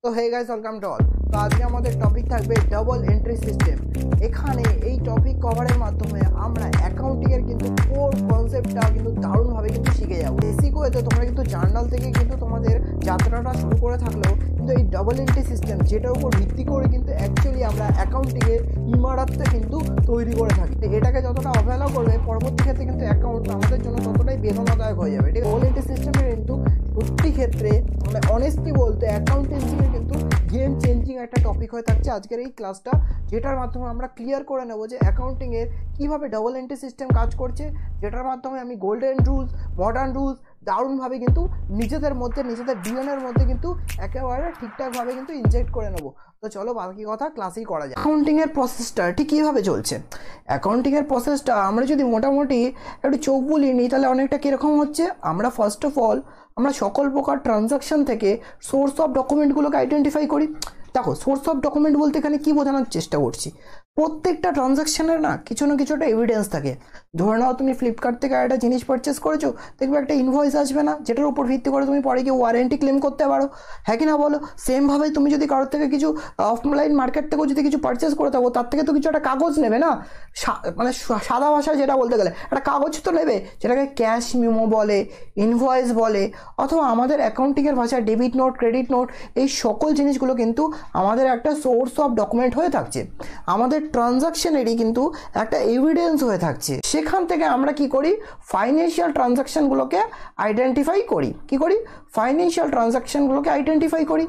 তো hey guys, welcome to all. তো আজকে আমাদের টপিক থাকবে ডাবল এন্ট্রি সিস্টেম। এখানে এই টপিক কভারের মাধ্যমে আমরা অ্যাকাউন্টিংয়ের কিন্তু কোর কনসেপ্টটা কিন্তু দারুণভাবে কিন্তু শিখে যাবো। বেসিক ওয়েতে তোমরা কিন্তু জার্নাল থেকে কিন্তু তোমাদের যাত্রাটা শুরু করে থাকলেও কিন্তু এই ডাবল এন্ট্রি সিস্টেম যেটার উপর ভিত্তি করে কিন্তু অ্যাকচুয়ালি আমরা অ্যাকাউন্টিংয়ের ইমারতটা কিন্তু তৈরি করে থাকি। তো এটাকে যতটা অবহেলা করবে পরবর্তী ক্ষেত্রে কিন্তু অ্যাকাউন্ট আমাদের জন্য ততটাই বেদনাদায়ক হয়ে যাবে। ঠিক ডাবল এন্ট্রি সিস্টেমের কিন্তু প্রতি ক্ষেত্রে মানে অনেস্টলি বলতে অ্যাকাউন্টেন্সির কিন্তু গেম চেঞ্জিং একটা টপিক হয়ে থাকছে আজকের এই ক্লাসটা, যেটার মাধ্যমে আমরা ক্লিয়ার করে নেব যে অ্যাকাউন্টিংয়ের কীভাবে ডাবল এন্ট্রি সিস্টেম কাজ করছে, যেটার মাধ্যমে আমি গোল্ডেন রুলস, মডার্ন রুলস দারুণভাবে কিন্তু নিজেদের মধ্যে নিজেদের ডিএনএর মধ্যে কিন্তু একেবারে ঠিকঠাকভাবে কিন্তু ইনজেক্ট করে নেব। তো চলো বাকি কথা ক্লাসেই করা যায়। অ্যাকাউন্টিংয়ের প্রসেসটা ঠিক কীভাবে চলছে? অ্যাকাউন্টিংয়ের প্রসেসটা আমরা যদি মোটামুটি একটু চোখ বুলিয়ে নিই তাহলে অনেকটা কীরকম হচ্ছে। আমরা ফার্স্ট অফ অল আমরা সকল প্রকার ট্রানজাকশান থেকে সোর্স অফ ডকুমেন্টগুলোকে আইডেন্টিফাই করি। দেখো, সোর্স অফ ডকুমেন্ট বলতে এখানে কী বোঝানোর চেষ্টা করছি, প্রত্যেকটা ট্রানজাকশানের না কিছু না কিছু একটা এভিডেন্স থাকে। ধরে নাও তুমি ফ্লিপকার্ট থেকে একটা জিনিস পারচেস করেছো, দেখবে একটা ইনভয়েস আসবে না, যেটার উপর ভিত্তি করে তুমি পরে গিয়ে ওয়ারেন্টি ক্লেম করতে পারো, হ্যাঁ কি না বলো? সেমভাবে তুমি যদি কারোর থেকে কিছু অফলাইন মার্কেট থেকেও যদি কিছু পারচেস করে থাকো, তার থেকে তো কিছু একটা কাগজ নেবে না, মানে সাদা ভাষায় যেটা বলতে গেলে একটা কাগজ তো নেবে, যেটাকে ক্যাশ মেমো বলে, ইনভয়েস বলে, অথবা আমাদের অ্যাকাউন্টিংয়ের ভাষায় ডেবিট নোট, ক্রেডিট নোট, এই সকল জিনিসগুলো কিন্তু আমাদের একটা সোর্স অফ ডকুমেন্ট হয়ে থাকছে, আমাদের ট্রানজাকশনেরই কিন্তু একটা এভিডেন্স হয়ে থাকছে। সেখান থেকে আমরা কি করি, ফাইন্যান্সিয়াল ট্রানজাকশনগুলোকে আইডেন্টিফাই করি। কি করি? ফাইন্যান্সিয়াল ট্রানজাকশনগুলোকে আইডেন্টিফাই করি।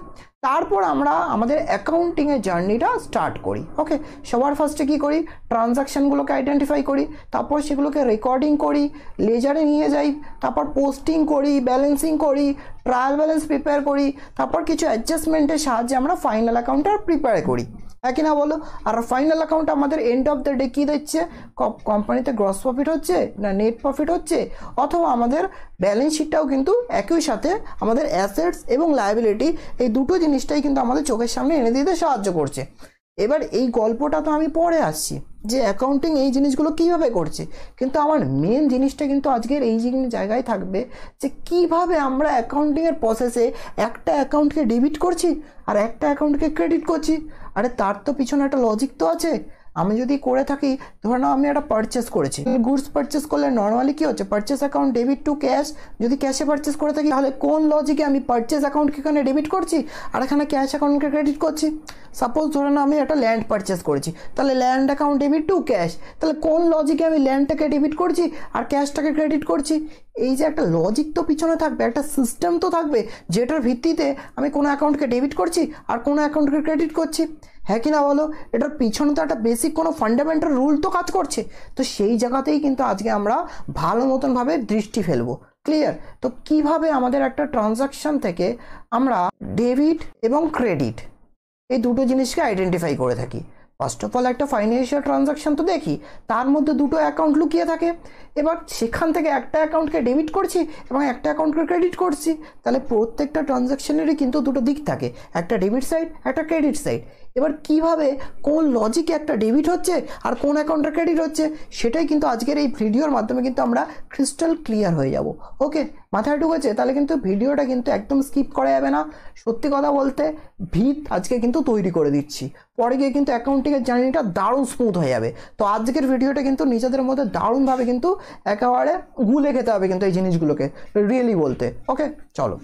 তারপর আমরা আমাদের অ্যাকাউন্টিংয়ের জার্নিটা স্টার্ট করি। ওকে, সবার ফার্স্টে কী করি, ট্রানজাকশানগুলোকে আইডেন্টিফাই করি, তারপর সেগুলোকে রেকর্ডিং করি, লেজারে নিয়ে যাই, তারপর পোস্টিং করি, ব্যালেন্সিং করি, ট্রায়াল ব্যালেন্স প্রিপেয়ার করি, তারপর কিছু অ্যাডজাস্টমেন্টের সাহায্যে আমরা ফাইনাল অ্যাকাউন্টটা প্রিপেয়ার করি, হ্যাঁ কি না বলো? আর ফাইনাল অ্যাকাউন্ট আমাদের এন্ড অফ দ্য ডে কী দিচ্ছে, কোম্পানিতে গ্রস প্রফিট হচ্ছে না নেট প্রফিট হচ্ছে, অথবা আমাদের ব্যালেন্স শিটটাও কিন্তু একই সাথে আমাদের অ্যাসেটস এবং লায়াবিলিটি এই দুটো জিনিসটাই কিন্তু আমাদের চোখের সামনে এনে দিতে সাহায্য করছে। এবার এই গল্পটা তো আমি পরে আসছি যে অ্যাকাউন্টিং এই জিনিসগুলো কীভাবে করছে, কিন্তু আমার মেন জিনিসটা কিন্তু আজকের এই জায়গায় থাকবে যে কীভাবে আমরা অ্যাকাউন্টিংয়ের প্রসেসে একটা অ্যাকাউন্টকে ডেবিট করছি আর একটা অ্যাকাউন্টকে ক্রেডিট করছি। আরে তার তো পিছনে একটা লজিক তো আছে। আমি যদি করে থাকি, ধরে নাও আমি একটা পারচেস করেছি, গুডস পারচেস করলে নর্মালি কী হচ্ছে, purchase account debit two cash. যদি ক্যাশে পারচেস করে থাকি তাহলে কোন লজিকে আমি পারচেস অ্যাকাউন্টকে এখানে ডেবিট করছি আর এখানে ক্যাশ অ্যাকাউন্টকে ক্রেডিট করছি? সাপোজ ধরে নাও আমি একটা ল্যান্ড পারচেস করেছি, তাহলে land account debit two cash, তাহলে কোন লজিকে আমি ল্যান্ডটাকে ডেবিট করছি আর ক্যাশটাকে ক্রেডিট করছি? এই যে একটা লজিক তো পিছনে থাকবে, একটা সিস্টেম তো থাকবে, যেটার ভিত্তিতে আমি কোনো অ্যাকাউন্টকে ডেবিট করছি আর কোনো অ্যাকাউন্টকে ক্রেডিট করছি, হ্যাঁ কি না বলো? এটার পিছনে তো একটা বেসিক কোনো ফান্ডামেন্টাল রুল তো কাজ করছে। তো সেই জায়গাতেই কিন্তু আজকে আমরা ভালো মতনভাবে দৃষ্টি ফেলবো। ক্লিয়ার? তো কিভাবে আমাদের একটা ট্রানজাকশান থেকে আমরা ডেবিট এবং ক্রেডিট এই দুটো জিনিসকে আইডেন্টিফাই করে থাকি। ফার্স্ট অফ অল একটা ফাইন্যান্সিয়াল ট্রানজাকশান তো দেখি, তার মধ্যে দুটো অ্যাকাউন্ট লুকিয়ে থাকে। এবার সেখান থেকে একটা অ্যাকাউন্টকে ডেবিট করছি এবং একটা অ্যাকাউন্টকে ক্রেডিট করছি, তাহলে প্রত্যেকটা ট্রানজাকশানেরই কিন্তু দুটো দিক থাকে, একটা ডেবিট সাইড, একটা ক্রেডিট সাইড। এবার কিভাবে কোন লজিকে একটা ডেবিট হচ্ছে আর কোন অ্যাকাউন্টটা ক্রেডিট হচ্ছে, সেটাই কিন্তু আজকের এই ভিডিওর মাধ্যমে কিন্তু আমরা ক্রিস্টাল ক্লিয়ার হয়ে যাব। ওকে, মাথায় ঢুকেছে? তাহলে কিন্তু ভিডিওটা কিন্তু একদম স্কিপ করা যাবে না। সত্যি কথা বলতে ভিত আজকে কিন্তু তৈরি করে দিচ্ছি, পরে গিয়ে কিন্তু অ্যাকাউন্টিংয়ের জার্নিটা দারুণ স্মুথ হয়ে যাবে। তো আজকের ভিডিওটা কিন্তু নিজেদের মধ্যে দারুণভাবে কিন্তু একেবারে গুলে খেতে হবে কিন্তু এই জিনিসগুলোকে, রিয়েলি বলতে। ওকে, চলো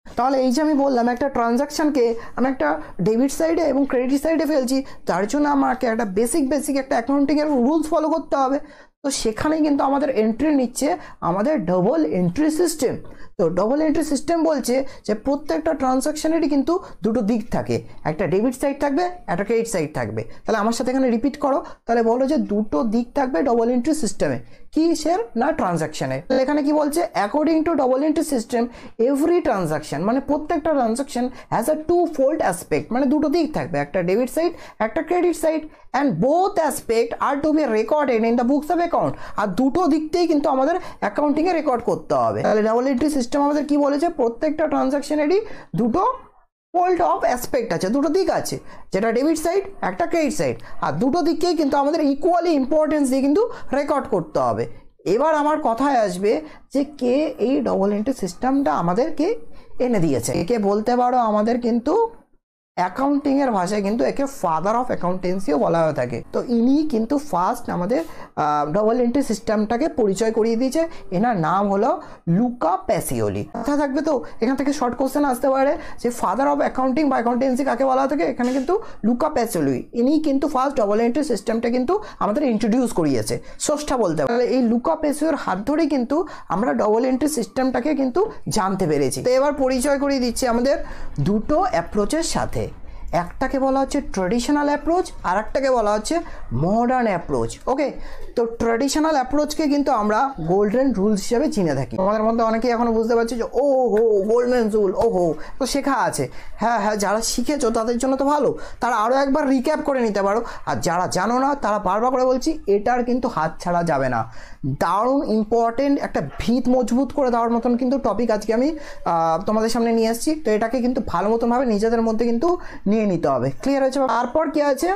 তাহলে এই যে আমি বললাম একটা ট্রানজাকশানকে আমি একটা ডেবিট সাইডে এবং ক্রেডিট সাইডে ফেলছি, তার জন্য আমাকে একটা বেসিক একটা অ্যাকাউন্টিংয়ের রুলস ফলো করতে হবে। তো সেখানেই কিন্তু আমাদের এন্ট্রি নিচ্ছে আমাদের ডাবল এন্ট্রি সিস্টেম। তো ডাবল এন্ট্রি সিস্টেম বলছে যে প্রত্যেকটা ট্রানজাকশানেরই কিন্তু দুটো দিক থাকে, একটা ডেবিট সাইড থাকবে, একটা ক্রেডিট সাইড থাকবে। তাহলে আমার সাথে এখানে রিপিট করো, তাহলে বলো যে দুটো দিক থাকবে ডাবল এন্ট্রি সিস্টেমে। কিসের? না ট্রানজাকশানে। এখানে কি বলছে, according to double entry system every transaction, মানে প্রত্যেকটা transaction has a two fold aspect, মানে দুটো দিক থাকবে, একটা ডেবিট সাইড, একটা credit side, and both aspect are to be recorded in the books of account. আর দুটো দিকতেই কিন্তু আমাদের অ্যাকাউন্টিংয়ে রেকর্ড করতে হবে। তাহলে ডাবল এন্ট্রি সিস্টেম আমাদের কি বলেছে, প্রত্যেকটা ট্রানজাকশানেরই দুটো ফোল্ড অফ অ্যাসপেক্ট আছে, দুটো দিক আছে, যেটা ডেবিট সাইড একটা ক্রেডিট সাইড, আর দুটো দিককেই কিন্তু আমাদের ইকুয়ালি ইম্পর্টেন্স দিয়ে কিন্তু রেকর্ড করতে হবে। এবার আমার কথায় আসবে যে কে এই ডাবল এন্ট্রি সিস্টেমটা আমাদেরকে এনে দিয়েছে। একে বলতে পারো আমাদের কিন্তু অ্যাকাউন্টিং এর ভাষায় কিন্তু একে ফাদার অফ অ্যাকাউন্টেন্সিও বলা হয়ে থাকে। তো ইনি কিন্তু ফার্স্ট আমাদের ডবল এন্ট্রি সিস্টেমটাকে পরিচয় করিয়ে দিয়েছে। এনার নাম হলো লুকা প্যাসিওলি। কথা থাকবে তো, এখান থেকে শর্ট কোশ্চেন আসতে পারে যে ফাদার অফ অ্যাকাউন্টিং বা অ্যাকাউন্টেন্সি কাকে বলা হয়ে থাকে। এখানে কিন্তু লুকা প্যাসিওলি, ইনি কিন্তু ফার্স্ট ডবল এন্ট্রি সিস্টেমটা কিন্তু আমাদের ইন্ট্রোডিউস করিয়েছে, স্রষ্টা বলতে পারে। এই লুকা প্যাসিওর হাত ধরেই কিন্তু আমরা ডবল এন্ট্রি সিস্টেমটাকে কিন্তু জানতে পেরেছি। তো এবার পরিচয় করিয়ে দিচ্ছি আমাদের দুটো অ্যাপ্রোচের সাথে। একটাকে বলা হচ্ছে ট্রেডিশনাল অ্যাপ্রোচ, আর একটাকে বলা হচ্ছে মডার্ন অ্যাপ্রোচ। ওকে, তো ট্রেডিশনাল অ্যাপ্রোচকে কিন্তু আমরা গোল্ডেন রুলস হিসেবে চিনে থাকি। আমাদের মধ্যে অনেকেই এখনো বুঝতে পারছি যে ও হো গোল্ডেন রুল, ও হো, তো শেখা আছে। হ্যাঁ হ্যাঁ, যারা শিখেছো তাদের জন্য তো ভালো, তারা আরও একবার রিক্যাপ করে নিতে পারো। আর যারা জানো না তারা বারবার করে বলছি, এটার কিন্তু হাত ছাড়া যাবে না। দারুণ ইম্পর্টেন্ট একটা ভিত মজবুত করে দেওয়ার মতন কিন্তু টপিক আজকে আমি তোমাদের সামনে নিয়ে এসেছি। তো এটাকে কিন্তু ভালো মতনভাবে নিজেদের মধ্যে কিন্তু নিয়ে নিতে হবে। ক্লিয়ার হয়েছে? তারপর কি আছে,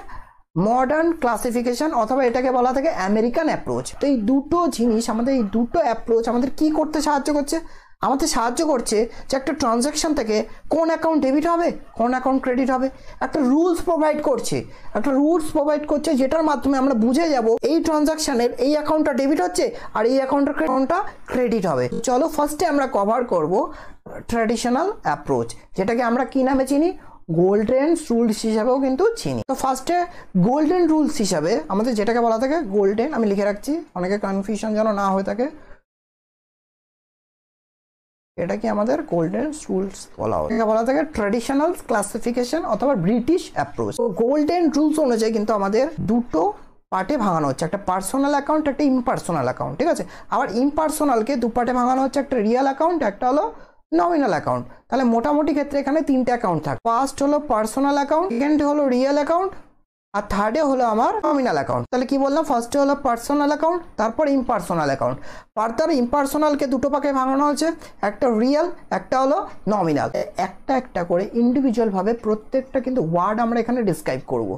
মডার্ন ক্লাসিফিকেশন, অথবা এটাকে বলা থাকে আমেরিকান অ্যাপ্রোচ। তো এই দুটো জিনিস আমাদের, এই দুটো অ্যাপ্রোচ আমাদের কি করতে সাহায্য করছে? আমাদের সাহায্য করছে যে একটা ট্রানজ্যাকশন থেকে কোন অ্যাকাউন্ট ডেবিট হবে, কোন অ্যাকাউন্ট ক্রেডিট হবে, একটা রুলস প্রোভাইড করছে। একটা রুলস প্রোভাইড করছে যেটার মাধ্যমে আমরা বুঝে যাব এই ট্রানজ্যাকশনের এই অ্যাকাউন্টটা ডেবিট হচ্ছে আর এই অ্যাকাউন্টটা ক্রেডিট হবে। চলো ফার্স্টে আমরা কভার করব ট্র্যাডিশনাল অ্যাপ্রোচ, যেটাকে আমরা কি নামে চিনি, গোল্ডেন রুলস হিসাবেও কিন্তু চিনি। তো ফার্স্টে গোল্ডেন রুলস হিসাবে আমাদের যেটাকে বলা থাকে গোল্ডেন, আমি লিখে রাখছি অনেকে কনফিউশন যেন না হয়ে থাকে, এটা কি আমাদের গোল্ডেন রুলস বলা হয়। বলা থাকে ট্র্যাডিশনাল ক্লাসিফিকেশন অথবা ব্রিটিশ অ্যাপ্রোচ। গোল্ডেন রুলস অনুযায়ী কিন্তু আমাদের দুটো পার্টে ভাঙানো হচ্ছে, একটা পার্সোনাল অ্যাকাউন্ট, একটা ইমপার্সোনাল অ্যাকাউন্ট। ঠিক আছে, আবার ইমপার্সোনালকে দু পার্টে ভাঙানো হচ্ছে, একটা রিয়েল অ্যাকাউন্ট, একটা হলো নমিনাল অ্যাকাউন্ট। তাহলে মোটামুটি ক্ষেত্রে এখানে তিনটে অ্যাকাউন্ট থাকে। ফার্স্ট হলো পার্সোনাল অ্যাকাউন্ট, সেকেন্ড হলো রিয়েল অ্যাকাউন্ট, আর থার্ডে হলো আমার নমিনাল অ্যাকাউন্ট। তাহলে কি বললাম, ফার্স্টে হলো পার্সোনাল অ্যাকাউন্ট, তারপর ইমপার্সোনাল অ্যাকাউন্ট। ফার্দার ইমপার্সোনালকে দুটো ভাগে ভাঙানো হচ্ছে, একটা রিয়েল, একটা হলো নমিনাল। একটা একটা করে ইন্ডিভিজুয়াল ভাবে প্রত্যেকটা কিন্তু ওয়ার্ড আমরা এখানে ডিসক্রাইব করব,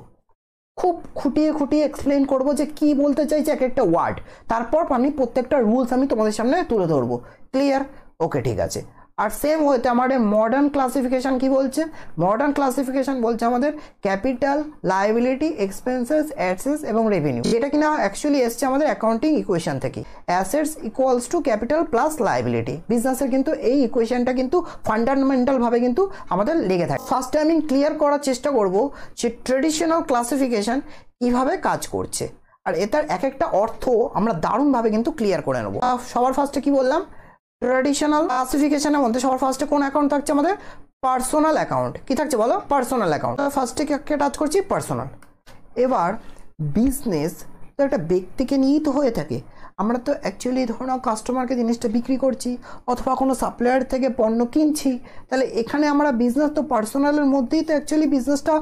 খুব খুঁটিয়ে খুঁটিয়ে এক্সপ্লেন করবো যে কি বলতে চাইছে এক একটা ওয়ার্ড। তারপর আমি প্রত্যেকটা রুলস আমি তোমাদের সামনে তুলে ধরবো। ক্লিয়ার? ওকে, ঠিক আছে। আর সেম হতে আমাদের মডার্ন ক্লাসিফিকেশন কি বলছে? মডার্ন ক্লাসিফিকেশন বলছে আমাদের ক্যাপিটাল, লায়াবিলিটি, এক্সপেন্সেস, অ্যাসেটস এবং রেভিনিউ, যেটা কিনা অ্যাকচুয়ালি এসছে আমাদের অ্যাকাউন্টিং ইকুয়েশন থেকে। Assets equals to capital plus liability. বিজনেসের কিন্তু এই ইকুয়েশনটা কিন্তু ফান্ডামেন্টাল ভাবে কিন্তু আমাদের লেগে থাকে। ফার্স্টে আমি ক্লিয়ার করার চেষ্টা করব যে ট্রেডিশনাল ক্লাসিফিকেশন কিভাবে কাজ করছে, আর এটার এক একটা অর্থ আমরা দারুণভাবে কিন্তু ক্লিয়ার করে নেব। সবার ফার্স্টে কি বললাম, ট্র্যাডিশনাল ক্লাসিফিকেশনের মধ্যে সবার ফার্স্টে কোন অ্যাকাউন্ট থাকছে আমাদের? Personal account. কি থাকছে বলো? Personal account. ফার্স্টে কে টাচ করছি? পার্সোনাল। এবার বিজনেস তো একটা ব্যক্তিকে নিয়েই তো হয়ে থাকে। আমরা তো অ্যাকচুয়ালি ধরো না কাস্টমারকে জিনিসটা বিক্রি করছি অথবা কোনো সাপ্লায়ার থেকে পণ্য কিনছি, তাহলে এখানে আমরা বিজনেস তো পার্সোনালের মধ্যেই তো অ্যাকচুয়ালি বিজনেসটা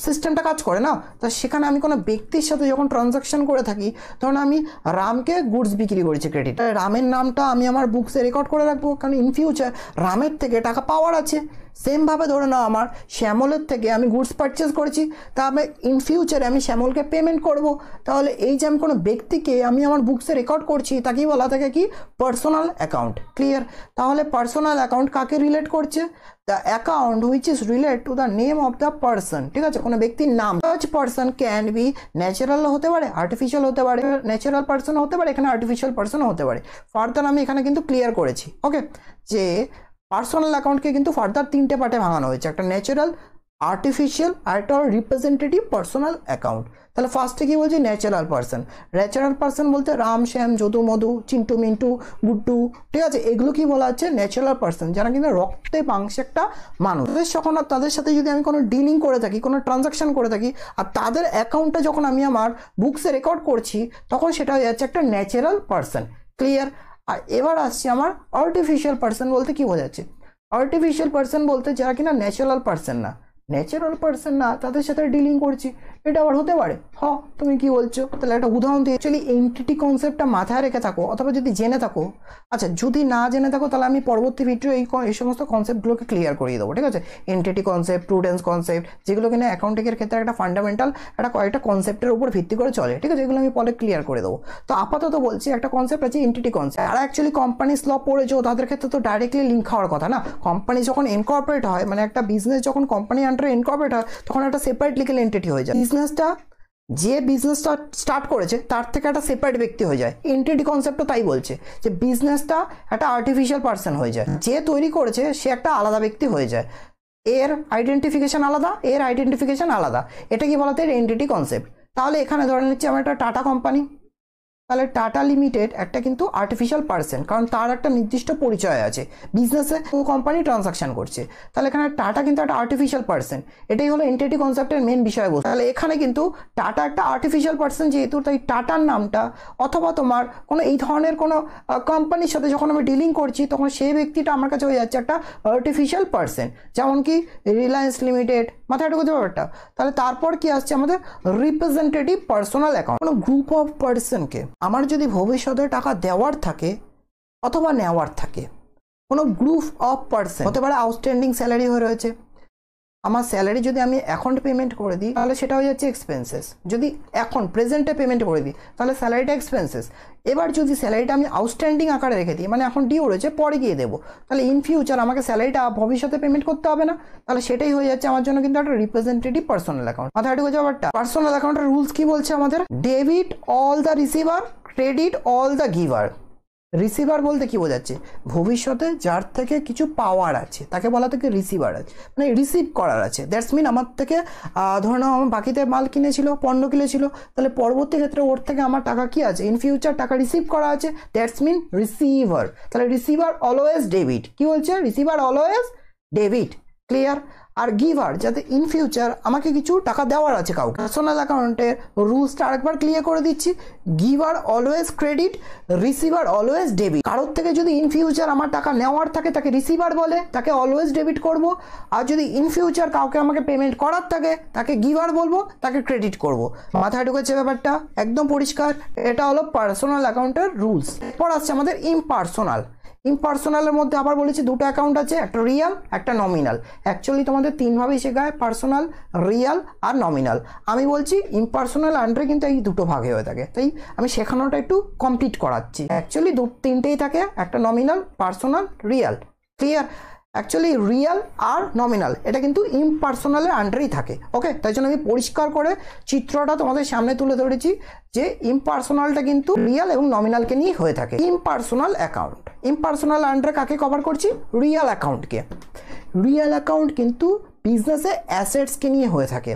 সিস্টেমটা কাজ করে না। তা সেখানে আমি কোনো ব্যক্তির সাথে যখন ট্রানজাকশন করে থাকি, ধরুন আমি রামকে গুডস বিক্রি করেছি ক্রেডিট, রামের নামটা আমি আমার বুকসে রেকর্ড করে রাখবো, কারণ ইন ফিউচার রামের থেকে টাকা পাওয়ার আছে। সেমভাবে ধরে নাও আমার শ্যামলের থেকে আমি গুডস পারচেস করেছি, তা আমি ইন ফিউচারে আমি শ্যামলকে পেমেন্ট করব। তাহলে এই যে আমি কোনো ব্যক্তিকে আমি আমার বুকসে রেকর্ড করছি তাকেই বলা থাকে কি? Personal account. ক্লিয়ার? তাহলে পার্সোনাল অ্যাকাউন্ট কাকে রিলেট করছে? The account which is relate to the name of the person. ঠিক আছে, কোনো ব্যক্তির নাম। Such person can be natural হতে পারে, আর্টিফিশিয়াল হতে পারে, ন্যাচারাল পার্সন হতে পারে, এখানে আর্টিফিশিয়াল পার্সনও হতে পারে। ফার্দার আমি এখানে কিন্তু ক্লিয়ার করেছি। ওকে, যে পার্সোনাল অ্যাকাউন্টকে কিন্তু ফার্দার তিনটে পার্টে ভাঙানো হয়েছে, একটা ন্যাচারাল, আর্টিফিশিয়াল আর একটা রিপ্রেজেন্টেটিভ পার্সোনাল অ্যাকাউন্ট। তাহলে ফার্স্টে কি বলছি? Natural person. ন্যাচারাল পার্সন বলতে রাম, শ্যাম, যদু, মধু, চিন্টু, মিন্টু, গুড্ডু, ঠিক আছে, এগুলো কি বলা হচ্ছে? ন্যাচারাল পার্সন, যারা কিন্তু রক্তে মাংসে একটা মানুষ। তাদের সাথে যদি আমি কোনো ডিলিং করে থাকি, কোনো ট্রানজাকশন করে থাকি, আর তাদের অ্যাকাউন্টটা যখন আমি আমার বুকসে রেকর্ড করছি, তখন সেটা হয়ে যাচ্ছে একটা ন্যাচারাল পার্সন। ক্লিয়ার? আর এবার আসছি আমার আর্টিফিশিয়াল পার্সন বলতে কি বোঝাচ্ছে? আর্টিফিশিয়াল পার্সন বলতে যারা কিনা ন্যাচারাল পার্সন না, ন্যাচারাল পার্সন না তাদের সাথে ডিলিং করছি, এটা আবার হতে পারে। তুমি কি বলছো? তাহলে একটা উদাহরণ দিয়ে অ্যাকচুয়ালি এন্টিটি কনসেপ্টটা মাথায় রেখে থাকো, অথবা যদি জেনে থাকো, আচ্ছা যদি না জেনে থাকো তাহলে আমি পরবর্তী ভিডিও এই সমস্ত কনসেপ্টগুলোকে ক্লিয়ার করিয়ে দেবো। ঠিক আছে, এন্টিটি কনসেপ্ট, প্রুডেন্স কনসেপ্ট, যেগুলো কিনা অ্যাকাউন্টিংয়ের ক্ষেত্রে একটা ফান্ডামেন্টাল একটা কয়েকটা কনসেপ্টের উপর ভিত্তি করে চলে। ঠিক আছে, এগুলো আমি পরে ক্লিয়ার করে দেবো। তো আপাতত বলছি একটা কনসেপ্ট আছে এন্টিটি কনসেপ্ট। যারা অ্যাকচুয়ালি কোম্পানিজ ল পড়েছো তাদের ক্ষেত্রে তো ডাইরেক্টলি লিঙ্ক হওয়ার কথা না। কোম্পানি যখন ইনকর্পোরেট হয়, মানে একটা বিজনেস যখন কোম্পানি আন্ডারে ইনকর্পোরেট হয় তখন একটা সেপারেট লিগ্যাল এন্টিটি হয়ে যায়। বিজনেসটা যে বিজনেসটা স্টার্ট করেছে তার থেকে একটা সেপারেট ব্যক্তি হয়ে যায়। এন্টিটি কনসেপ্টও তাই বলছে যে বিজনেসটা একটা আর্টিফিশিয়াল পার্সন হয়ে যায়, যে তৈরি করেছে সে একটা আলাদা ব্যক্তি হয়ে যায়, এর আইডেন্টিফিকেশন আলাদা, এর আইডেন্টিফিকেশন আলাদা। এটা কি বলতে এন্টিটি কনসেপ্ট। তাহলে এখানে ধরে নিচ্ছি আমার একটা টাটা কোম্পানি, তাহলে টাটা লিমিটেড একটা কিন্তু আর্টিফিশিয়াল পার্সন, কারণ তার একটা নির্দিষ্ট পরিচয় আছে, বিজনেসে কোম্পানি ট্রানজাকশন করছে, তাহলে এখানে টাটা কিন্তু একটা আর্টিফিশিয়াল পার্সন। এটাই হলো এন্টিটি কনসেপ্টের মেন বিষয়বস্তু। তাহলে এখানে কিন্তু টাটা একটা আর্টিফিশিয়াল পার্সন যেহেতু, তাই টাটার নামটা অথবা তোমার কোনো এই ধরনের কোনো কোম্পানির সাথে যখন আমি ডিলিং করছি তখন সেই ব্যক্তিটা আমার কাছে হয়ে যাচ্ছে একটা আর্টিফিশিয়াল পার্সন, যেমন কি রিলায়েন্স লিমিটেড, মাথায় ঢুকে ব্যাপারটা। তাহলে তারপর কি আসছে আমাদের রিপ্রেজেন্টেটিভ পার্সোনাল অ্যাকাউন্ট। কোনো গ্রুপ অফ পার্সনকে আমার যদি ভবিষ্যতে টাকা দেওয়ার থাকে অথবা নেওয়ার থাকে, কোনো গ্রুপ অফ পার্সন হতে পারে আউটস্ট্যান্ডিং স্যালারি হয়ে রয়েছে, আমার স্যালারি যদি আমি অ্যাকাউন্ট পেমেন্ট করে দিই তাহলে সেটা হয়ে যাচ্ছে এক্সপেন্সেস। যদি এখন প্রেজেন্টে পেমেন্ট করে দিই তাহলে স্যালারিটা এক্সপেন্সেস। এবার যদি স্যালারিটা আমি আউটস্ট্যান্ডিং আকারে রেখে দিই, মানে এখন ডিউ রয়েছে পরে গিয়ে দেবো, তাহলে ইন ফিউচার আমাকে স্যালারিটা ভবিষ্যতে পেমেন্ট করতে হবে না, তাহলে সেটাই হয়ে যাচ্ছে আমার জন্য কিন্তু একটা রিপ্রেজেন্টেটিভ পার্সোনাল অ্যাকাউন্ট। মাথায় ঢুকে যাওয়ারটা পার্সোনাল অ্যাকাউন্টের রুলস কি বলছে আমাদের, debit all the receiver, credit all the giver. Receiver বলতে কি বোঝাচ্ছে, ভবিষ্যতে যার থেকে কিছু পাওয়ার আছে তাকে বলা থেকে রিসিভার আছে, মানে রিসিভ করার আছে। দ্যাটস মিন আমার থেকে ধরে নাও আমার বাকিতে মাল কিনেছিল, পণ্য কিনেছিল, তাহলে পরবর্তী ক্ষেত্রে ওর থেকে আমার টাকা কি আছে, ইন ফিউচার টাকা রিসিভ করা আছে, দ্যাটস মিন রিসিভার। তাহলে রিসিভার অলওয়েজ ডেবিট, কি বলছে, রিসিভার অলওয়েজ ডেবিট, ক্লিয়ার। আর গিভার যাতে ইন ফিউচার আমাকে কিছু টাকা দেওয়ার আছে কাউকে। পার্সোনাল অ্যাকাউন্টের রুলসটা আরেকবার ক্লিয়ার করে দিচ্ছি, giver always credit, receiver always debit. কারোর থেকে যদি ইন ফিউচার আমার টাকা নেওয়ার থাকে তাকে রিসিভার বলে, তাকে অলওয়েজ ডেবিট করব। আর যদি ইন ফিউচার কাউকে আমাকে পেমেন্ট করার থাকে তাকে গিভার বলবো, তাকে ক্রেডিট করব। মাথায় ঢুকেছে ব্যাপারটা, একদম পরিষ্কার। এটা হলো পার্সোনাল অ্যাকাউন্টের রুলস। এরপর আসছে আমাদের ইমপার্সোনাল। ইমপার্সোনালের মধ্যে আবার বলেছি দুটো অ্যাকাউন্ট আছে, একটা রিয়াল একটা নমিনাল। অ্যাকচুয়ালি তোমাদের তিনভাবেই শেখায়, পার্সোনাল, রিয়াল আর নমিনাল। আমি বলছি ইমপার্সোনাল আন্ডারে কিন্তু এই দুটো ভাগে হয়ে থাকে, তাই আমি শেখানোটা একটু কমপ্লিট করাচ্ছি। অ্যাকচুয়ালি তিনটেই থাকে, একটা nominal, personal, real, clear. Actually real আর নমিনাল এটা কিন্তু ইমপার্সোনালের আন্ডারেই থাকে, ওকে। তাই জন্য আমি পরিষ্কার করে চিত্রটা তোমাদের সামনে তুলে ধরেছি যে ইমপার্সোনালটা কিন্তু রিয়াল এবং নমিনালকে নিয়ে হয়ে থাকে। ইমপার্সোনাল অ্যাকাউন্ট, ইমপার্সোনাল আন্ডারে কাকে কভার করছি, রিয়াল অ্যাকাউন্টকে। রিয়াল অ্যাকাউন্ট কিন্তু বিজনেসে অ্যাসেটসকে নিয়ে হয়ে থাকে,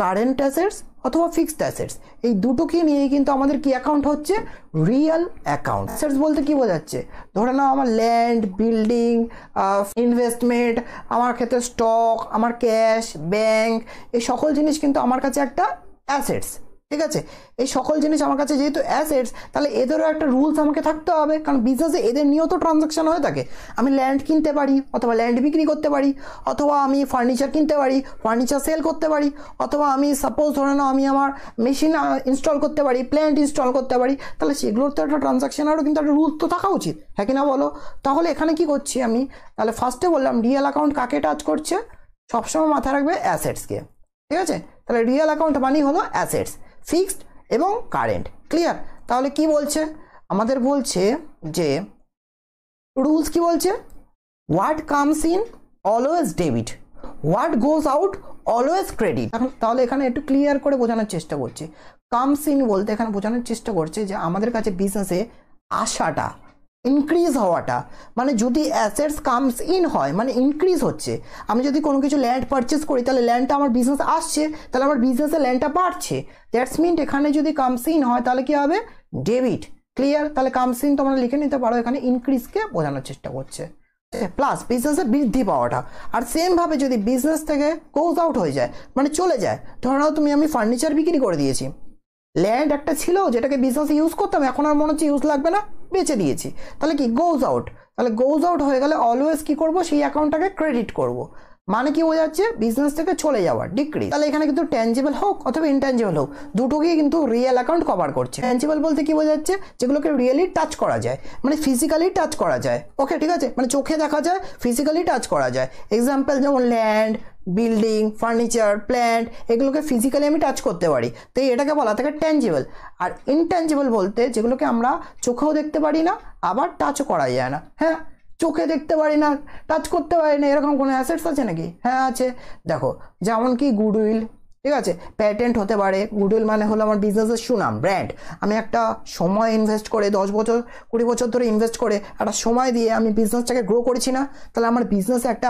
কারেন্ট অ্যাসেটস অথবা ফিক্সড অ্যাসেটস, এই দুটোকে নিয়ে কিন্তু আমাদের কি অ্যাকাউন্ট হচ্ছে, রিয়াল অ্যাকাউন্ট। অ্যাসেটস বলতে কি বোঝাচ্ছে, ধরে নাও আমার ল্যান্ড, বিল্ডিং, ইনভেস্টমেন্ট, আমার ক্ষেত্রে স্টক, আমার ক্যাশ, ব্যাংক, এই সকল জিনিস কিন্তু আমার কাছে একটা অ্যাসেটস, ঠিক আছে। এই সকল জিনিস আমার কাছে যেহেতু অ্যাসেটস, তাহলে এদেরও একটা রুলস আমাকে থাকতে হবে, কারণ বিজনেসে এদের নিয়েও তো ট্রানজাকশন হয়ে থাকে। আমি ল্যান্ড কিনতে পারি অথবা ল্যান্ড বিক্রি করতে পারি, অথবা আমি ফার্নিচার কিনতে পারি, ফার্নিচার সেল করতে পারি, অথবা আমি সাপোজ ধরে নাও আমি আমার মেশিন ইনস্টল করতে পারি, প্ল্যান্ট ইনস্টল করতে পারি, তাহলে সেগুলোর তো একটা ট্রানজাকশনেরও কিন্তু একটা রুলস তো থাকা উচিত, হ্যাঁ কি না বলো। তাহলে এখানে কি করছি আমি, তাহলে ফার্স্টে বললাম রিয়েল অ্যাকাউন্ট কাকে টাচ করছে, সবসময় মাথায় রাখবে অ্যাসেটসকে, ঠিক আছে। তাহলে রিয়েল অ্যাকাউন্ট মানেই হলো অ্যাসেটস, ফিক্সড এবং কারেন্ট, ক্লিয়ার। তাহলে কি বলছে আমাদের, বলছে যে রুলস কি বলছে, what comes in always debit, what goes out always credit. তাহলে এখানে একটু ক্লিয়ার করে বোঝানোর চেষ্টা করছে। কামস ইন বলতে এখানে বোঝানোর চেষ্টা করছে যে আমাদের কাছে বিজনেসে আসাটা, ইনক্রিজ হওয়াটা, মানে যদি অ্যাসেটস কামস ইন হয় মানে ইনক্রিজ হচ্ছে। আমি যদি কোনো কিছু ল্যান্ড পারচেস করি তাহলে ল্যান্ডটা আমার বিজনেস আসছে, তাহলে আমার বিজনেসে ল্যান্ডটা বাড়ছে, দ্যাটস মিন এখানে যদি কামস ইন হয় তাহলে কি হবে, ডেবিট, ক্লিয়ার। তাহলে কামস ইন তোমরা লিখে নিতে পারো, এখানে ইনক্রিজকে বোঝানোর চেষ্টা করছে, প্লাস বিজনেসে বৃদ্ধি পাওয়াটা। আর সেম ভাবে যদি বিজনেস থেকে গোজ আউট হয়ে যায় মানে চলে যায়, ধরো নাও আমি ফার্নিচার বিক্রি করে দিয়েছি, ল্যান্ড একটা ছিল যেটাকে বিজনেসে ইউজ করতাম, এখন আর মনে হচ্ছে ইউজ লাগবে না, বেচে দিয়েছি, তাহলে কি গোজ আউট। তাহলে গোজ আউট হয়ে গেলে অলওয়েজ কি করব, সেই অ্যাকাউন্টটাকে ক্রেডিট করব, মানে কি বোঝাচ্ছে, বিজনেস থেকে চলে যাওয়ার, ডিক্রিজ। তাহলে এখানে কিন্তু ট্যাঞ্জিবল হোক অথবা ইনট্যাঞ্জিবল হোক, দুটোকেই কিন্তু রিয়েল অ্যাকাউন্ট কভার করছে। ট্যাঞ্জিবল বলতে কি বোঝাচ্ছে, যেগুলোকে রিয়েলি টাচ করা যায়, মানে ফিজিক্যালি টাচ করা যায়, ওকে, ঠিক আছে, মানে চোখে দেখা যায়, ফিজিক্যালি টাচ করা যায়। এক্সাম্পল যেমন ল্যান্ড, বিল্ডিং, ফার্নিচার, প্ল্যান্ট, এগুলোকে ফিজিক্যালি আমি টাচ করতে পারি, তো এটাকে বলা থাকে ট্যাঞ্জিবল। আর ইনট্যাঞ্জিবল বলতে যেগুলোকে আমরা চোখেও দেখতে পারি না, আবার টাচও করা যায় না, হ্যাঁ, চোখে দেখতে পারি না, টাচ করতে পারি না, এরকম কোনো অ্যাসেটস আছে নাকি? হ্যাঁ আছে। দেখো যেমন কি গুডউইল, ঠিক আছে, প্যাটেন্ট হতে পারে। গুডউইল মানে হলো আমার বিজনেসের সুনাম, ব্র্যান্ড। আমি একটা সময় ইনভেস্ট করে 10 বছর 20 বছর ধরে ইনভেস্ট করে একটা সময় দিয়ে আমি বিজনেসটাকে গ্রো করেছি না, তাহলে আমার বিজনেসে একটা